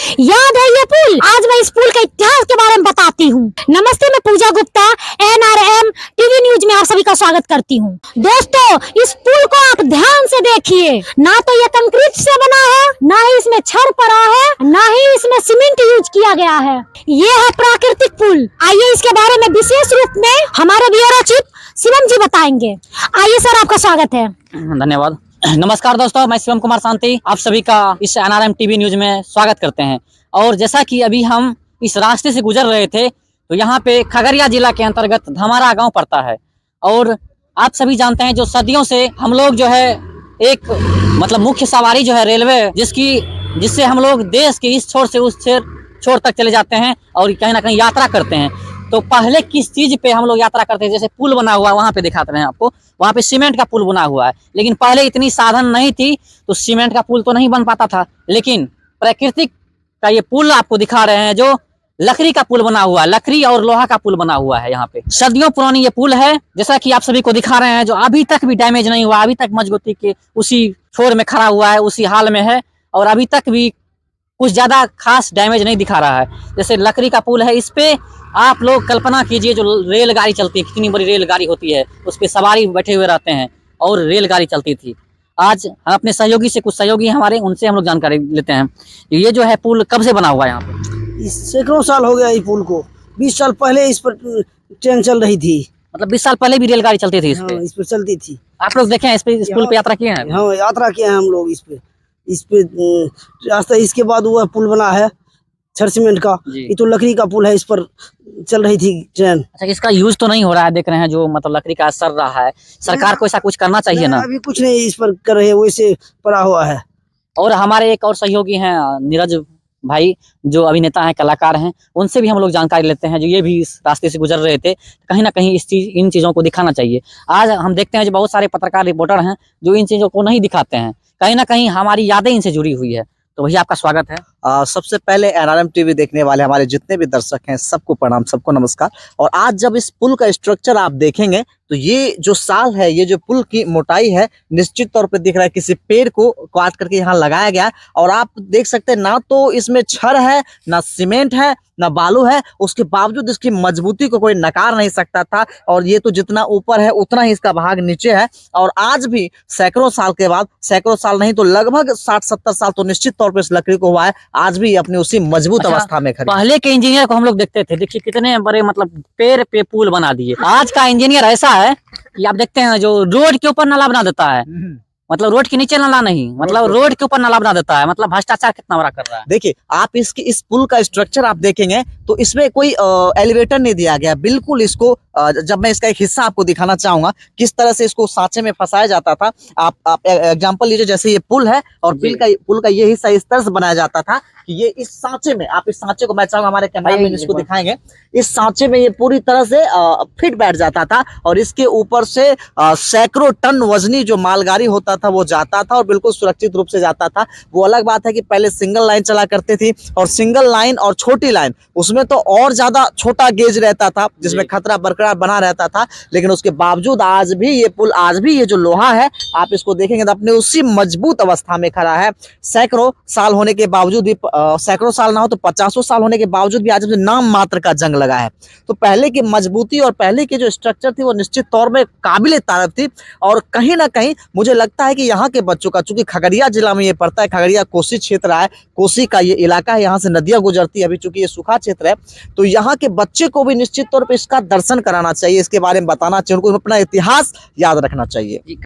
याद है ये पुल। आज मैं इस पुल के इतिहास के बारे में बताती हूँ। नमस्ते, मैं पूजा गुप्ता NRM टीवी न्यूज में आप सभी का स्वागत करती हूँ। दोस्तों, इस पुल को आप ध्यान से देखिए। ना तो ये कंक्रीट से बना है, ना ही इसमें छड़ पड़ा है, ना ही इसमें सीमेंट यूज किया गया है। ये है प्राकृतिक पुल। आइए इसके बारे में विशेष रूप में हमारे ब्यूरो चीफ शिवम जी बताएंगे। आइए सर, आपका स्वागत है। धन्यवाद। नमस्कार दोस्तों, मैं शिवम कुमार शांति आप सभी का इस NRM टीवी न्यूज में स्वागत करते हैं। और जैसा कि अभी हम इस रास्ते से गुजर रहे थे तो यहाँ पे खगड़िया जिला के अंतर्गत धमारा गांव पड़ता है। और आप सभी जानते हैं जो सदियों से हम लोग जो है एक मतलब मुख्य सवारी जो है रेलवे जिससे हम लोग देश के इस छोर से उस छोर तक चले जाते हैं और कहीं ना कहीं यात्रा करते हैं। तो पहले किस चीज पे हम लोग यात्रा करते हैं, जैसे पुल बना हुआ है वहां पे दिखाते हैं आपको, वहां पे सीमेंट का पुल बना हुआ है। लेकिन पहले इतनी साधन नहीं थी तो सीमेंट का पुल तो नहीं बन पाता था। लेकिन प्राकृतिक का ये पुल आपको दिखा रहे हैं जो लकड़ी का पुल बना हुआ है, लकड़ी और लोहा का पुल बना हुआ है। यहाँ पे सदियों पुरानी ये पुल है, जैसा कि आप सभी को दिखा रहे हैं, जो अभी तक भी डैमेज नहीं हुआ, अभी तक मजबूती के उसी छोर में खड़ा हुआ है, उसी हाल में है और अभी तक भी कुछ ज्यादा खास डैमेज नहीं दिखा रहा है। जैसे लकड़ी का पुल है, इस पे आप लोग कल्पना कीजिए जो रेलगाड़ी चलती है, कितनी बड़ी रेलगाड़ी होती है, उस पे सवारी बैठे हुए रहते हैं और रेलगाड़ी चलती थी। आज हम अपने सहयोगी से, कुछ सहयोगी हमारे, उनसे हम लोग जानकारी लेते हैं। ये जो है पुल कब से बना हुआ है यहाँ पे? सैकड़ों साल हो गया इस पुल को। 20 साल पहले इस पर ट्रेन चल रही थी। मतलब 20 साल पहले भी रेलगाड़ी चलती थी इस पे? हाँ, इस पर चलती थी। आप लोग देखे हैं इस पुल पे यात्रा किए हैं? हाँ, यात्रा किए हैं हम लोग इस पे रास्ता। इसके बाद हुआ पुल बना है छड़ सीमेंट का। ये तो लकड़ी का पुल है, इस पर चल रही थी ट्रेन। अच्छा, इसका यूज तो नहीं हो रहा है, देख रहे हैं जो मतलब लकड़ी का असर रहा है। सरकार को ऐसा कुछ करना चाहिए ना? अभी कुछ नहीं इस पर कर रहे हैं, वैसे पड़ा हुआ है। और हमारे एक और सहयोगी हैं नीरज भाई, जो अभिनेता हैं, कलाकार हैं, उनसे भी हम लोग जानकारी लेते हैं, जो ये भी इस रास्ते से गुजर रहे थे। कहीं ना कहीं इन चीज़ों को दिखाना चाहिए। आज हम देखते हैं जो बहुत सारे पत्रकार रिपोर्टर हैं जो इन चीज़ों को नहीं दिखाते हैं। कहीं ना कहीं हमारी यादें इनसे जुड़ी हुई है। तो भैया आपका स्वागत है। सबसे पहले NRM टीवी देखने वाले हमारे जितने भी दर्शक हैं सबको प्रणाम, सबको नमस्कार। और आज जब इस पुल का स्ट्रक्चर आप देखेंगे तो ये जो साल है, ये जो पुल की मोटाई है, निश्चित तौर पे दिख रहा है किसी पेड़ को काट करके यहाँ लगाया गया। और आप देख सकते हैं ना तो इसमें छड़ है, ना सीमेंट है, ना बालू है, उसके बावजूद इसकी मजबूती को कोई नकार नहीं सकता था। और ये तो जितना ऊपर है उतना ही इसका भाग नीचे है। और आज भी सैकड़ों साल के बाद, सैकड़ों साल नहीं तो लगभग 60-70 साल तो निश्चित तौर पर इस लकड़ी को हुआ है, आज भी अपनी उसी मजबूत अवस्था में खड़ी। पहले के इंजीनियर को हम लोग देखते थे, देखिए कितने बड़े मतलब पेड़ पे पुल बना दिए। आज का इंजीनियर ऐसा है कि आप देखते हैं जो रोड के ऊपर नाला बना देता है, मतलब रोड के नीचे नाला नहीं, मतलब रोड के ऊपर नाला बना देता है। मतलब भ्रष्टाचार कितना बड़ा कर रहा है। देखिए आप इस पुल का स्ट्रक्चर आप देखेंगे तो इसमें कोई एलिवेटर नहीं दिया गया। बिल्कुल इसको जब मैं इसका एक हिस्सा आपको दिखाना चाहूंगा किस तरह से इसको सांचे में फंसाया जाता था। आप एग्जांपल लीजिए, जैसे ये पुल है और पुल का ये हिस्सा इस तरह से बनाया जाता था कि ये इस सांचे में, आप इस सांचे को, मैं चाहूंगा हमारे कैमरामैन इसको दिखाएंगे, इस सांचे में ये पूरी तरह से फिट बैठ जाता था। और इसके ऊपर से सैकड़ों टन वजनी जो मालगाड़ी होता था वो जाता था और बिल्कुल सुरक्षित रूप से जाता था। वो अलग बात है कि पहले सिंगल लाइन चला करती थी, और सिंगल लाइन और छोटी लाइन उसमें तो और ज्यादा छोटा गेज रहता था जिसमें खतरा बरकरार बना रहता था। लेकिन उसके बावजूद आज भी ये पुल, आज भी ये जो लोहा है, आप इसको देखेंगे तो अपने उसी मजबूत अवस्था में खड़ा है। सैकड़ों साल होने के बावजूद भी, सैकड़ों साल ना हो तो 50 साल होने के बावजूद भी आज भी नाम मात्र का जंग लगा है। तो पहले की मजबूती और पहले की जो स्ट्रक्चर थी वो निश्चित तौर में काबिले तारीफ थी। और कहीं ना कहीं मुझे लगता है कि यहाँ के बच्चों का, चूंकि खगड़िया जिला में ये पड़ता है, खगड़िया कोसी क्षेत्र है, कोसी का ये इलाका है, यहाँ से नदियां गुजरती है, अभी चूंकि ये सूखा क्षेत्र है, तो यहाँ के बच्चे को भी निश्चित तौर पर इसका दर्शन कराना चाहिए, इसके बारे में बताना चाहिए, उनको अपना इतिहास याद रखना चाहिए।